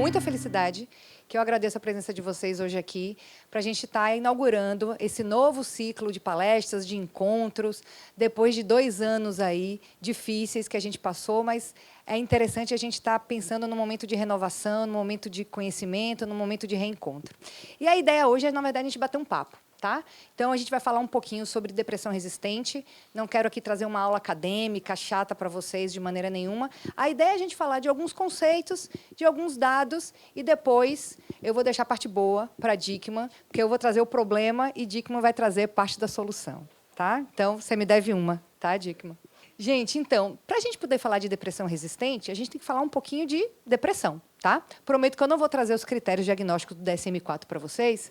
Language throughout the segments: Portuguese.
muita felicidade que eu agradeço a presença de vocês hoje aqui, para a gente estar inaugurando esse novo ciclo de palestras, de encontros, depois de 2 anos aí difíceis que a gente passou, mas é interessante a gente estar pensando no momento de renovação, no momento de conhecimento, no momento de reencontro. E a ideia hoje é, na verdade, a gente bater um papo. Tá? Então, a gente vai falar um pouquinho sobre depressão resistente. Não quero aqui trazer uma aula acadêmica, chata para vocês, de maneira nenhuma. A ideia é a gente falar de alguns conceitos, de alguns dados, e depois eu vou deixar a parte boa para a Dickmann, porque eu vou trazer o problema e Dickmann vai trazer parte da solução. Tá? Então, você me deve uma, tá, Dickmann? Gente, então, para a gente poder falar de depressão resistente, a gente tem que falar um pouquinho de depressão. Tá? Prometo que eu não vou trazer os critérios diagnósticos do DSM-4 para vocês,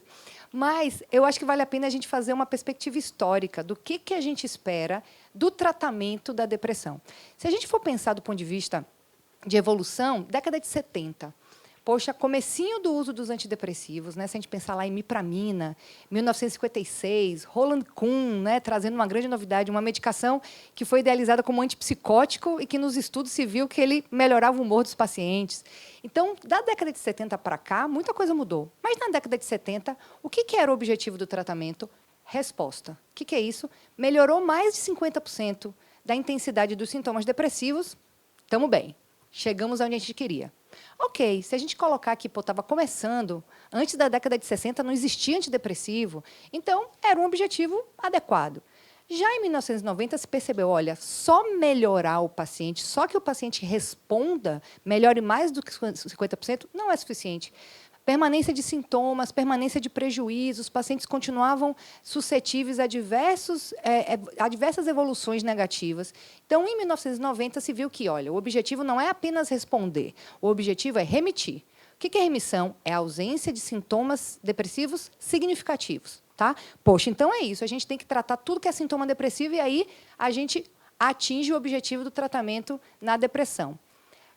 mas eu acho que vale a pena a gente fazer uma perspectiva histórica do que a gente espera do tratamento da depressão. Se a gente for pensar do ponto de vista de evolução, década de 70, poxa, comecinho do uso dos antidepressivos, né? Se a gente pensar lá em mipramina, 1956, Roland Kuhn, né? Trazendo uma grande novidade, uma medicação que foi idealizada como antipsicótico e que nos estudos se viu que ele melhorava o humor dos pacientes. Então, da década de 70 para cá, muita coisa mudou. Mas, na década de 70, o que era o objetivo do tratamento? Resposta. O que é isso? Melhorou mais de 50% da intensidade dos sintomas depressivos. Estamos bem. Chegamos onde a gente queria. Ok, se a gente colocar que estava começando, antes da década de 60 não existia antidepressivo, então era um objetivo adequado. Já em 1990 se percebeu, olha, só melhorar o paciente, só que o paciente responda, melhore mais do que 50%, não é suficiente. Permanência de sintomas, permanência de prejuízos, os pacientes continuavam suscetíveis a diversas evoluções negativas. Então, em 1990, se viu que, olha, o objetivo não é apenas responder, o objetivo é remitir. O que é remissão? É a ausência de sintomas depressivos significativos. Tá? Poxa, então é isso, a gente tem que tratar tudo que é sintoma depressivo e aí a gente atinge o objetivo do tratamento na depressão.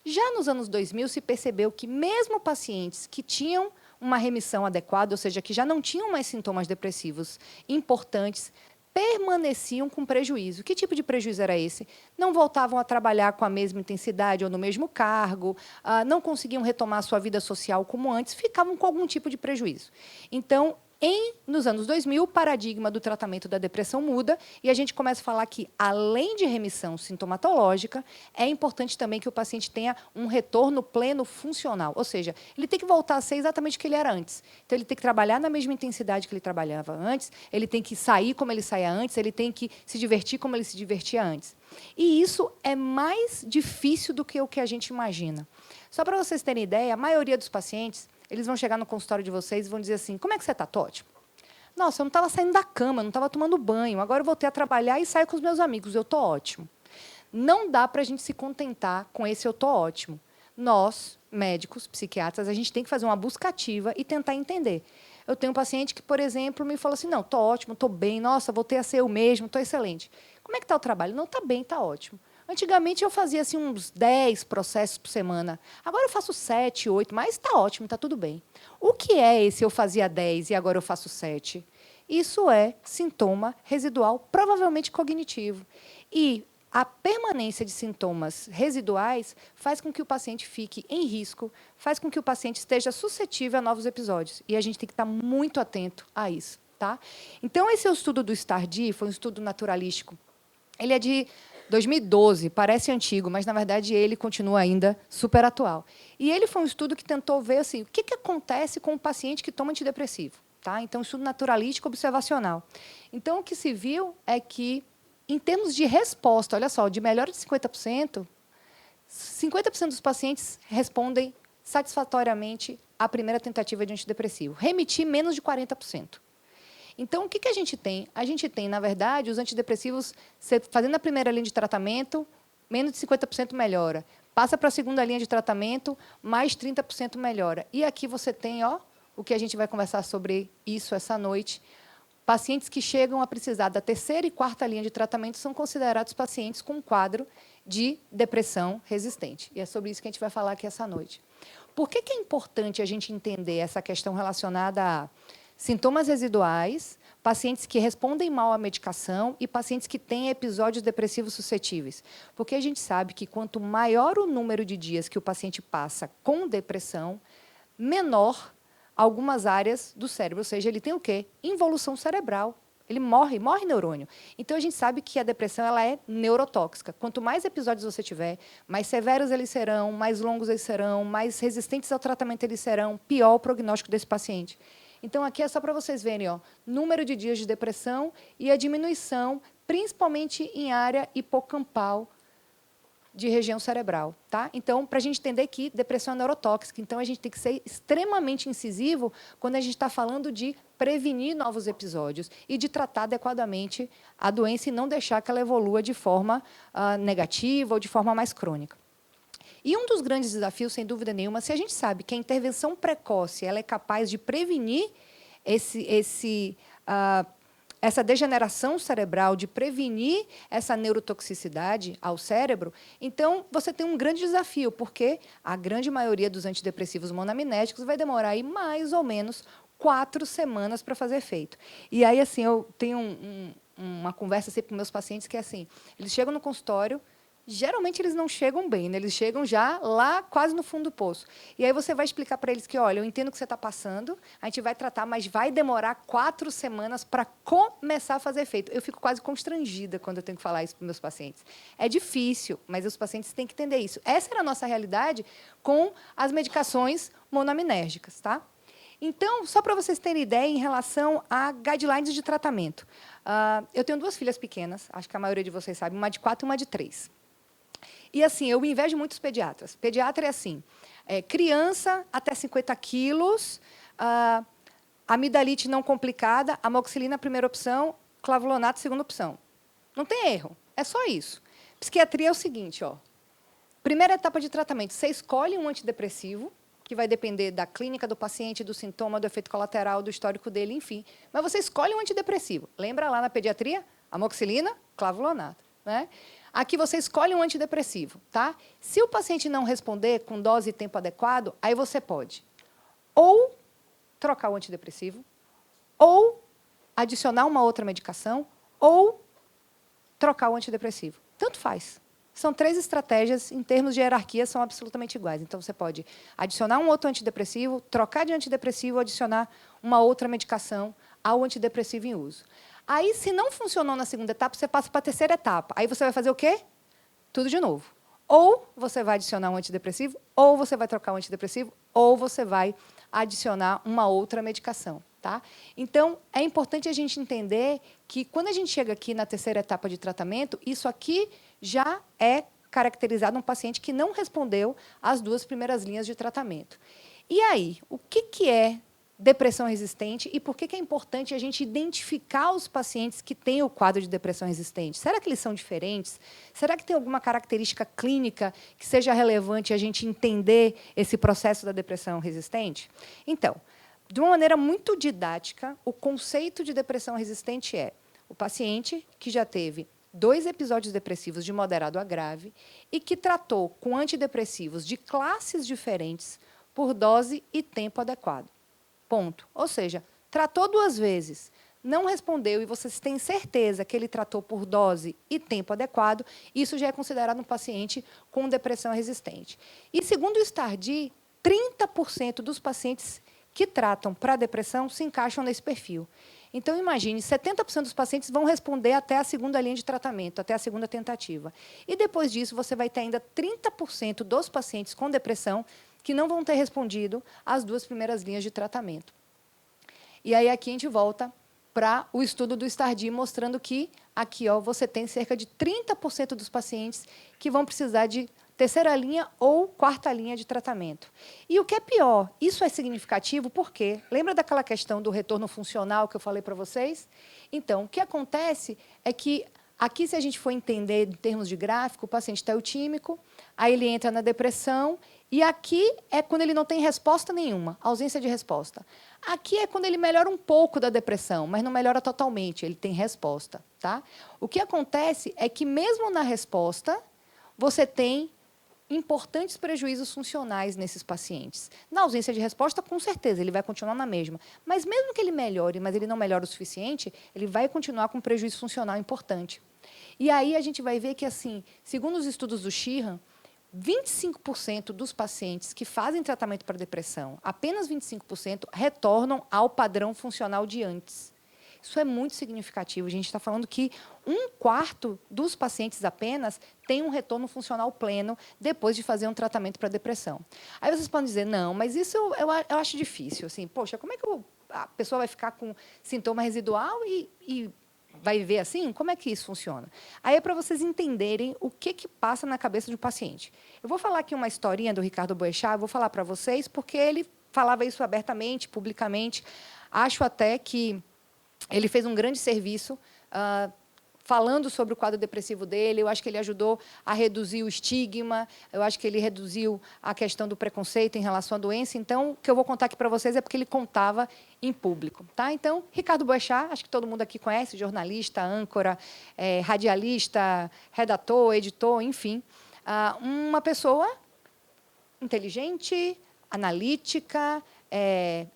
Já nos anos 2000, se percebeu que mesmo pacientes que tinham uma remissão adequada, ou seja, que já não tinham mais sintomas depressivos importantes, permaneciam com prejuízo. Que tipo de prejuízo era esse? Não voltavam a trabalhar com a mesma intensidade ou no mesmo cargo, não conseguiam retomar a sua vida social como antes, ficavam com algum tipo de prejuízo. Então, nos anos 2000, o paradigma do tratamento da depressão muda e a gente começa a falar que, além de remissão sintomatológica, é importante também que o paciente tenha um retorno pleno funcional. Ou seja, ele tem que voltar a ser exatamente o que ele era antes. Então, ele tem que trabalhar na mesma intensidade que ele trabalhava antes, ele tem que sair como ele saía antes, ele tem que se divertir como ele se divertia antes. E isso é mais difícil do que o que a gente imagina. Só para vocês terem ideia, a maioria dos pacientes, eles vão chegar no consultório de vocês e vão dizer assim, como é que você está? Estou ótimo. Nossa, eu não estava saindo da cama, não estava tomando banho, agora eu voltei a trabalhar e saio com os meus amigos, eu estou ótimo. Não dá para a gente se contentar com esse eu estou ótimo. Nós, médicos, psiquiatras, a gente tem que fazer uma busca ativa e tentar entender. Eu tenho um paciente que, por exemplo, me falou assim, não, estou ótimo, estou bem, nossa, voltei a ser eu mesmo, estou excelente. Como é que está o trabalho? Não, está bem, está ótimo. Antigamente, eu fazia assim, uns 10 processos por semana. Agora, eu faço 7, 8, mas está ótimo, está tudo bem. O que é esse eu fazia 10 e agora eu faço 7? Isso é sintoma residual, provavelmente cognitivo. E a permanência de sintomas residuais faz com que o paciente fique em risco, faz com que o paciente esteja suscetível a novos episódios. E a gente tem que estar muito atento a isso. Tá? Então, esse é o estudo do Stardi, foi um estudo naturalístico. Ele é de 2012, parece antigo, mas, na verdade, ele continua ainda super atual. E ele foi um estudo que tentou ver assim, o que acontece com o paciente que toma antidepressivo. Tá? Então, um estudo naturalístico observacional. Então, o que se viu é que, em termos de resposta, olha só, de melhora de 50%, 50% dos pacientes respondem satisfatoriamente à primeira tentativa de antidepressivo. Remitir, menos de 40%. Então, o que a gente tem? A gente tem, na verdade, os antidepressivos, fazendo a primeira linha de tratamento, menos de 50% melhora. Passa para a segunda linha de tratamento, mais 30% melhora. E aqui você tem o que a gente vai conversar sobre isso essa noite. Pacientes que chegam a precisar da terceira e quarta linha de tratamento são considerados pacientes com um quadro de depressão resistente. E é sobre isso que a gente vai falar aqui essa noite. Por que é importante a gente entender essa questão relacionada a sintomas residuais, pacientes que respondem mal à medicação e pacientes que têm episódios depressivos suscetíveis? Porque a gente sabe que quanto maior o número de dias que o paciente passa com depressão, menor algumas áreas do cérebro. Ou seja, ele tem o quê? Involução cerebral. Ele morre neurônio. Então, a gente sabe que a depressão ela é neurotóxica. Quanto mais episódios você tiver, mais severos eles serão, mais longos eles serão, mais resistentes ao tratamento eles serão, pior o prognóstico desse paciente. Então, aqui é só para vocês verem, ó, número de dias de depressão e a diminuição, principalmente em área hipocampal de região cerebral. Tá? Então, para a gente entender que depressão é neurotóxica, então a gente tem que ser extremamente incisivo quando a gente está falando de prevenir novos episódios e de tratar adequadamente a doença e não deixar que ela evolua de forma negativa ou de forma mais crônica. E um dos grandes desafios, sem dúvida nenhuma, se a gente sabe que a intervenção precoce ela é capaz de prevenir essa degeneração cerebral, de prevenir essa neurotoxicidade ao cérebro, então você tem um grande desafio, porque a grande maioria dos antidepressivos monoaminéticos vai demorar aí mais ou menos 4 semanas para fazer efeito. E aí, assim, eu tenho uma conversa sempre com meus pacientes que é assim, eles chegam no consultório, geralmente eles não chegam bem, né? Eles chegam já lá quase no fundo do poço. E aí você vai explicar para eles que, olha, eu entendo o que você está passando, a gente vai tratar, mas vai demorar 4 semanas para começar a fazer efeito. Eu fico quase constrangida quando eu tenho que falar isso para os meus pacientes. É difícil, mas os pacientes têm que entender isso. Essa era a nossa realidade com as medicações monoaminérgicas, tá? Então, só para vocês terem ideia em relação a guidelines de tratamento. Eu tenho 2 filhas pequenas, acho que a maioria de vocês sabe, uma de 4 e uma de 3. E, assim, eu invejo muitos pediatras. Pediatra é assim, criança até 50 quilos, amidalite não complicada, amoxicilina, primeira opção, clavulonato, segunda opção. Não tem erro, é só isso. Psiquiatria é o seguinte, ó. Primeira etapa de tratamento, você escolhe um antidepressivo, que vai depender da clínica do paciente, do sintoma, do efeito colateral, do histórico dele, enfim. Mas você escolhe um antidepressivo. Lembra lá na pediatria? Amoxicilina, clavulonato, né? Aqui você escolhe um antidepressivo, tá? Se o paciente não responder com dose e tempo adequado, aí você pode ou trocar o antidepressivo, ou adicionar uma outra medicação, ou trocar o antidepressivo. Tanto faz. São 3 estratégias, em termos de hierarquia, são absolutamente iguais. Então, você pode adicionar um outro antidepressivo, trocar de antidepressivo, adicionar uma outra medicação ao antidepressivo em uso. Aí, se não funcionou na segunda etapa, você passa para a terceira etapa. Aí você vai fazer o quê? Tudo de novo. Ou você vai adicionar um antidepressivo, ou você vai trocar um antidepressivo, ou você vai adicionar uma outra medicação. Tá? Então, é importante a gente entender que, quando a gente chega aqui na terceira etapa de tratamento, isso aqui já é caracterizado um paciente que não respondeu às 2 primeiras linhas de tratamento. E aí, o que é depressão resistente e por que é importante a gente identificar os pacientes que têm o quadro de depressão resistente? Será que eles são diferentes? Será que tem alguma característica clínica que seja relevante a gente entender esse processo da depressão resistente? Então, de uma maneira muito didática, o conceito de depressão resistente é o paciente que já teve 2 episódios depressivos de moderado a grave e que tratou com antidepressivos de classes diferentes por dose e tempo adequado. Ponto. Ou seja, tratou 2 vezes, não respondeu e vocês têm certeza que ele tratou por dose e tempo adequado, isso já é considerado um paciente com depressão resistente. E, segundo o Stardi, 30% dos pacientes que tratam para depressão se encaixam nesse perfil. Então, imagine, 70% dos pacientes vão responder até a segunda linha de tratamento, até a segunda tentativa. E, depois disso, você vai ter ainda 30% dos pacientes com depressão que não vão ter respondido às 2 primeiras linhas de tratamento. E aí, aqui a gente volta para o estudo do Stardi, mostrando que aqui você tem cerca de 30% dos pacientes que vão precisar de terceira linha ou quarta linha de tratamento. E o que é pior, isso é significativo porque, lembra daquela questão do retorno funcional que eu falei para vocês? Então, o que acontece é que, aqui, se a gente for entender em termos de gráfico, o paciente está eutímico, aí ele entra na depressão, e aqui é quando ele não tem resposta nenhuma, ausência de resposta. Aqui é quando ele melhora um pouco da depressão, mas não melhora totalmente, ele tem resposta. Tá? O que acontece é que, mesmo na resposta, você tem importantes prejuízos funcionais nesses pacientes. Na ausência de resposta, com certeza, ele vai continuar na mesma. Mas, mesmo que ele melhore, mas ele não melhora o suficiente, ele vai continuar com prejuízo funcional importante. E aí a gente vai ver que, assim, segundo os estudos do Sheehan, 25% dos pacientes que fazem tratamento para depressão, apenas 25%, retornam ao padrão funcional de antes. Isso é muito significativo. A gente está falando que 1/4 dos pacientes apenas tem um retorno funcional pleno depois de fazer um tratamento para depressão. Aí vocês podem dizer, não, mas isso eu acho difícil. Assim, poxa, como é que a pessoa vai ficar com sintoma residual e vai ver assim? Como é que isso funciona? Aí é para vocês entenderem o que passa na cabeça do paciente. Eu vou falar aqui uma historinha do Ricardo Boechat, vou falar para vocês, porque ele falava isso abertamente, publicamente. Acho até que ele fez um grande serviço falando sobre o quadro depressivo dele. Eu acho que ele ajudou a reduzir o estigma, eu acho que ele reduziu a questão do preconceito em relação à doença. Então, o que eu vou contar aqui para vocês é porque ele contava em público. Tá? Então, Ricardo Boechat, acho que todo mundo aqui conhece, jornalista, âncora, radialista, redator, editor, enfim. Uma pessoa inteligente, analítica,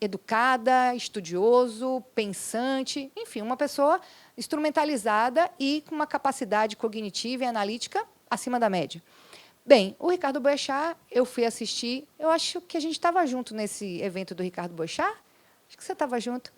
educada, estudioso, pensante, enfim, uma pessoa instrumentalizada e com uma capacidade cognitiva e analítica acima da média. Bem, o Ricardo Boechat, eu fui assistir, eu acho que a gente estava junto nesse evento do Ricardo Boechat, acho que você estava junto.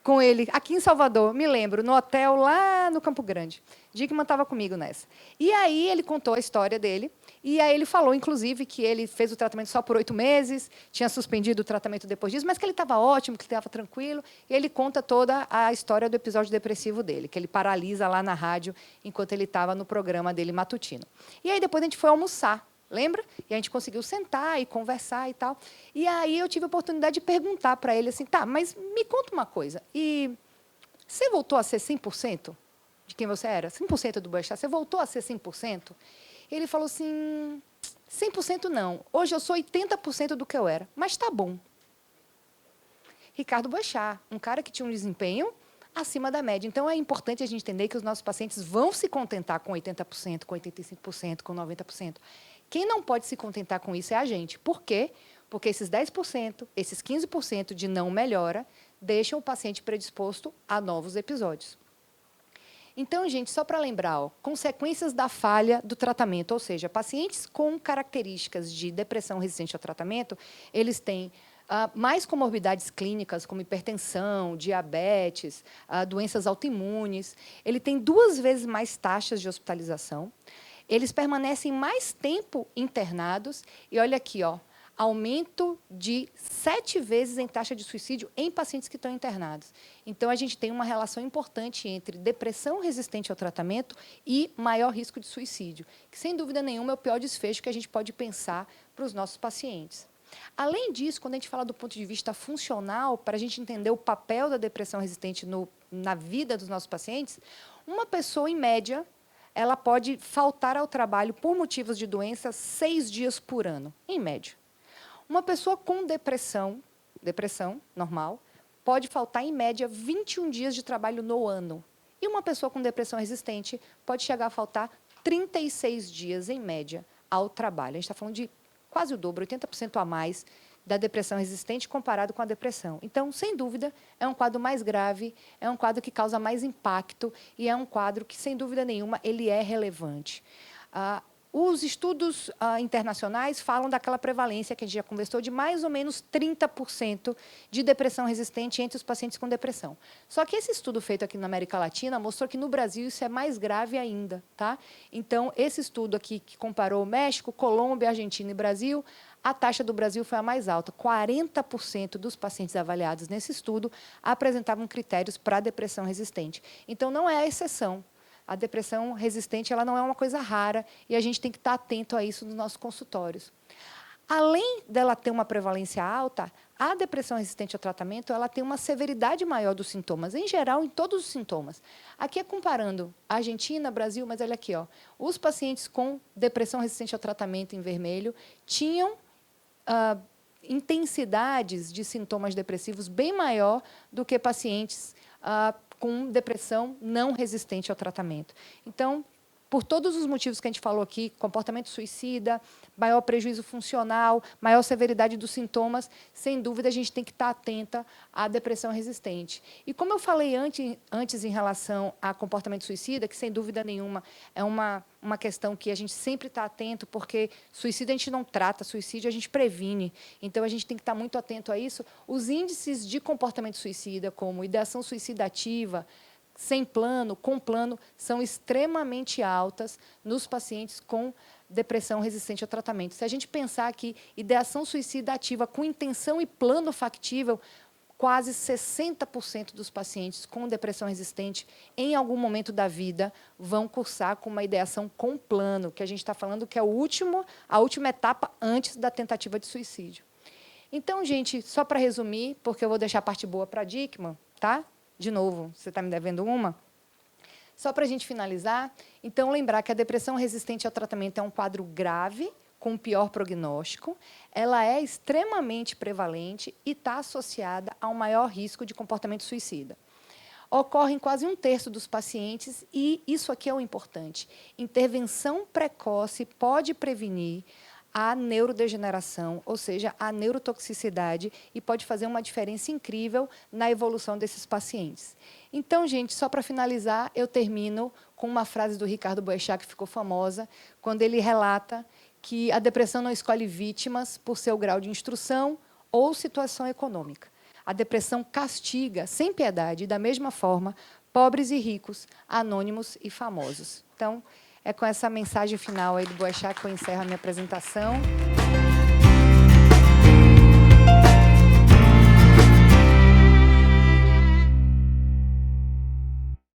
Com ele, aqui em Salvador, me lembro, no hotel lá no Campo Grande. Dickmann estava comigo nessa. E aí ele contou a história dele, e aí ele falou, inclusive, que ele fez o tratamento só por 8 meses, tinha suspendido o tratamento depois disso, mas que ele estava ótimo, que ele estava tranquilo, e ele conta toda a história do episódio depressivo dele, que ele paralisa lá na rádio, enquanto ele estava no programa dele matutino. E aí depois a gente foi almoçar. Lembra? E a gente conseguiu sentar e conversar e tal. E aí eu tive a oportunidade de perguntar para ele assim, tá, mas me conta uma coisa, e você voltou a ser 100% de quem você era? 100% do Boechat, você voltou a ser 100%? Ele falou assim, 100% não, hoje eu sou 80% do que eu era, mas tá bom. Ricardo Boechat, um cara que tinha um desempenho acima da média. Então, é importante a gente entender que os nossos pacientes vão se contentar com 80%, com 85%, com 90%. Quem não pode se contentar com isso é a gente. Por quê? Porque esses 10%, esses 15% de não melhora, deixam o paciente predisposto a novos episódios. Então, gente, só para lembrar, consequências da falha do tratamento, ou seja, pacientes com características de depressão resistente ao tratamento, eles têm mais comorbidades clínicas, como hipertensão, diabetes, doenças autoimunes. Ele tem 2 vezes mais taxas de hospitalização. Eles permanecem mais tempo internados. E olha aqui, aumento de 7 vezes em taxa de suicídio em pacientes que estão internados. Então, a gente tem uma relação importante entre depressão resistente ao tratamento e maior risco de suicídio, que, sem dúvida nenhuma, é o pior desfecho que a gente pode pensar para os nossos pacientes. Além disso, quando a gente fala do ponto de vista funcional, para a gente entender o papel da depressão resistente na vida dos nossos pacientes, uma pessoa, em média, ela pode faltar ao trabalho por motivos de doença 6 dias por ano, em média. Uma pessoa com depressão normal, pode faltar, em média, 21 dias de trabalho no ano. E uma pessoa com depressão resistente pode chegar a faltar 36 dias, em média, ao trabalho. A gente está falando de quase o dobro, 80% a mais da depressão resistente comparado com a depressão. Então, sem dúvida, é um quadro mais grave, é um quadro que causa mais impacto e é um quadro que, sem dúvida nenhuma, ele é relevante. Os estudos internacionais falam daquela prevalência que a gente já conversou de mais ou menos 30% de depressão resistente entre os pacientes com depressão. Só que esse estudo feito aqui na América Latina mostrou que no Brasil isso é mais grave ainda. Tá? Então, esse estudo aqui que comparou México, Colômbia, Argentina e Brasil, a taxa do Brasil foi a mais alta. 40% dos pacientes avaliados nesse estudo apresentavam critérios para depressão resistente. Então, não é a exceção. A depressão resistente ela não é uma coisa rara e a gente tem que estar atento a isso nos nossos consultórios. Além dela ter uma prevalência alta, a depressão resistente ao tratamento ela tem uma severidade maior dos sintomas, em geral, em todos os sintomas. Aqui é comparando Argentina, Brasil, mas olha aqui, os pacientes com depressão resistente ao tratamento, em vermelho, tinham intensidades de sintomas depressivos bem maior do que pacientes com depressão não resistente ao tratamento. Então, por todos os motivos que a gente falou aqui, comportamento suicida, maior prejuízo funcional, maior severidade dos sintomas, sem dúvida a gente tem que estar atenta à depressão resistente. E como eu falei antes em relação a comportamento suicida, que sem dúvida nenhuma é uma questão que a gente sempre está atento, porque suicídio a gente não trata, suicídio a gente previne. Então, a gente tem que estar muito atento a isso. Os índices de comportamento suicida, como ideação suicida ativa, sem plano, com plano, são extremamente altas nos pacientes com depressão resistente ao tratamento. Se a gente pensar que ideação suicida ativa com intenção e plano factível, quase 60% dos pacientes com depressão resistente, em algum momento da vida, vão cursar com uma ideação com plano, que a gente está falando que é a última etapa antes da tentativa de suicídio. Então, gente, só para resumir, porque eu vou deixar a parte boa para a Dickmann, tá? De novo, você está me devendo uma? Só para a gente finalizar, então, lembrar que a depressão resistente ao tratamento é um quadro grave, com pior prognóstico, ela é extremamente prevalente e está associada a um maior risco de comportamento suicida. Ocorre em quase 1/3 dos pacientes, e isso aqui é o importante. Intervenção precoce pode prevenir a neurodegeneração, ou seja, a neurotoxicidade, e pode fazer uma diferença incrível na evolução desses pacientes. Então, gente, só para finalizar, eu termino com uma frase do Ricardo Boechat, que ficou famosa, quando ele relata que a depressão não escolhe vítimas por seu grau de instrução ou situação econômica. A depressão castiga, sem piedade, e da mesma forma, pobres e ricos, anônimos e famosos. Então, é com essa mensagem final aí do Boechat que eu encerro a minha apresentação.